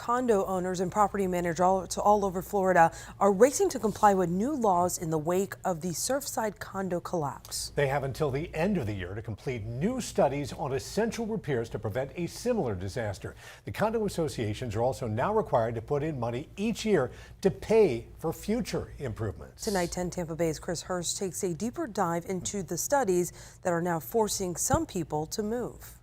condo owners and property managers all over Florida are racing to comply with new laws in the wake of the Surfside condo collapse. They have until the end of the year to complete new studies on essential repairs to prevent a similar disaster. The condo associations are also now required to put in money each year to pay for future improvements. Tonight, 10 Tampa Bay's Chris Hurst takes a deeper dive into the studies that are now forcing some people to move.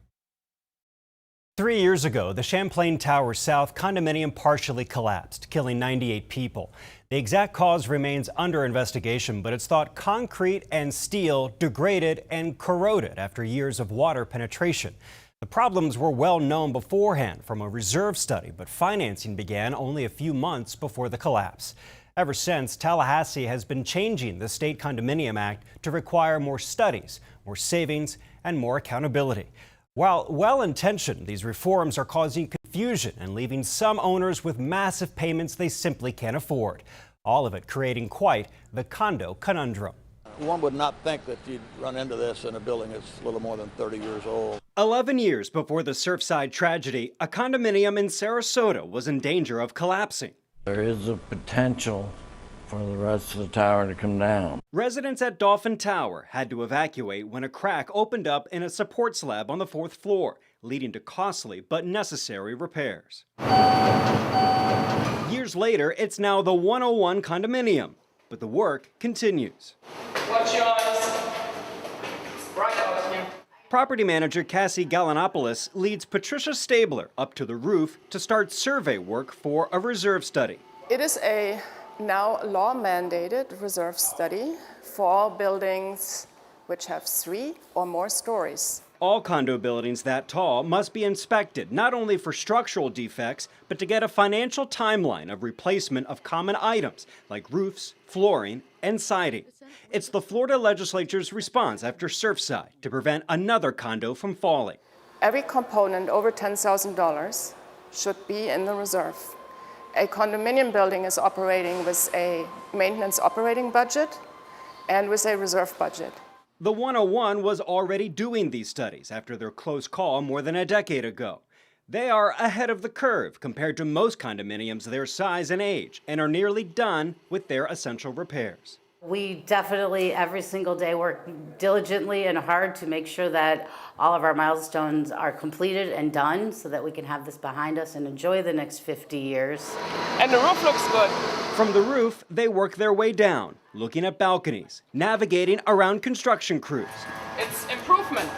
3 years ago, the Champlain Tower South condominium partially collapsed, killing 98 people. The exact cause remains under investigation, but it's thought concrete and steel degraded and corroded after years of water penetration. The problems were well known beforehand from a reserve study, but financing began only a few months before the collapse. Ever since, Tallahassee has been changing the State Condominium Act to require more studies, more savings, and more accountability. While well-intentioned, these reforms are causing confusion and leaving some owners with massive payments they simply can't afford. All of it creating quite the condo conundrum. One would not think that you'd run into this in a building that's a little more than 30 years old. 11 years before the Surfside tragedy, a condominium in Sarasota was in danger of collapsing. There is a potential for the rest of the tower to come down. Residents at Dolphin Tower had to evacuate when a crack opened up in a support slab on the 4th floor, leading to costly but necessary repairs. Years later, it's now the 101 condominium, but the work continues. What's yours? Right over here. Property manager Cassie Gallinopoulos leads Patricia Stabler up to the roof to start survey work for a reserve study. It is a now law-mandated reserve study for all buildings which have 3 or more stories. All condo buildings that tall must be inspected, not only for structural defects, but to get a financial timeline of replacement of common items like roofs, flooring, and siding. It's the Florida legislature's response after Surfside to prevent another condo from falling. Every component over $10,000 should be in the reserve. A condominium building is operating with a maintenance operating budget and with a reserve budget. The 101 was already doing these studies after their close call more than a decade ago. They are ahead of the curve compared to most condominiums their size and age and are nearly done with their essential repairs. We definitely every single day work diligently and hard to make sure that all of our milestones are completed and done so that we can have this behind us and enjoy the next 50 years. And the roof looks good. From the roof, they work their way down, looking at balconies, navigating around construction crews. It's improvement.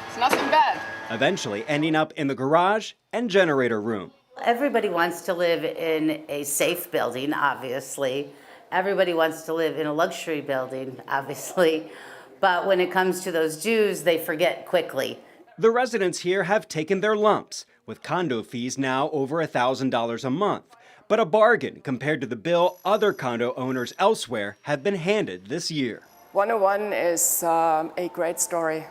It's nothing bad. Eventually ending up in the garage and generator room. Everybody wants to live in a safe building, obviously. Everybody wants to live in a luxury building, obviously. But when it comes to those dues, they forget quickly. The residents here have taken their lumps, with condo fees now over $1,000 a month. But a bargain compared to the bill other condo owners elsewhere have been handed this year. 101 is a great story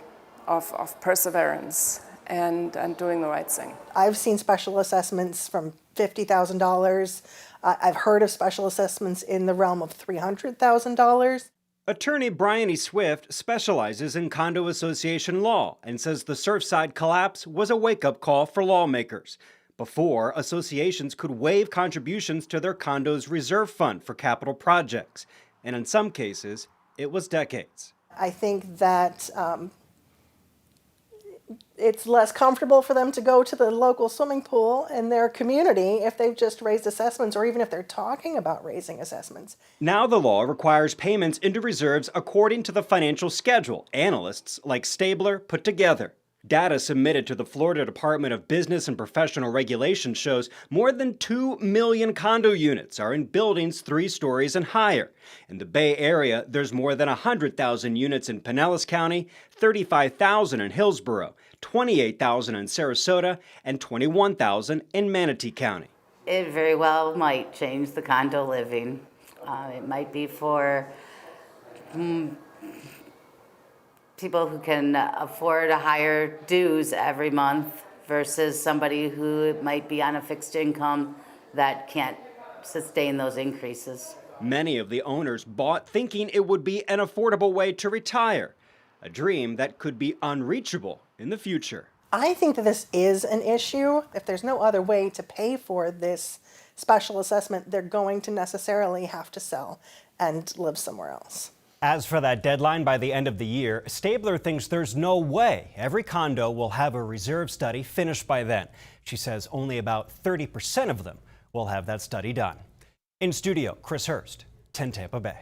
of perseverance and doing the right thing. I've seen special assessments from $50,000. I've heard of special assessments in the realm of $300,000. Attorney Brian E. Swift specializes in condo association law and says the Surfside collapse was a wake-up call for lawmakers. Before, associations could waive contributions to their condo's reserve fund for capital projects, and in some cases, it was decades. I think that it's less comfortable for them to go to the local swimming pool in their community if they've just raised assessments or even if they're talking about raising assessments. Now the law requires payments into reserves according to the financial schedule analysts like Stabler put together. Data submitted to the Florida Department of Business and Professional Regulation shows more than 2 million condo units are in buildings 3 stories and higher. In the Bay Area, there's more than 100,000 units in Pinellas County, 35,000 in Hillsborough, 28,000 in Sarasota, and 21,000 in Manatee County. It very well might change the condo living. It might be for people who can afford a higher dues every month versus somebody who might be on a fixed income that can't sustain those increases. Many of the owners bought thinking it would be an affordable way to retire, a dream that could be unreachable in the future. I think that this is an issue. If there's no other way to pay for this special assessment, they're going to necessarily have to sell and live somewhere else. As for that deadline by the end of the year, Stabler thinks there's no way every condo will have a reserve study finished by then. She says only about 30% of them will have that study done. In studio, Chris Hurst, 10 Tampa Bay.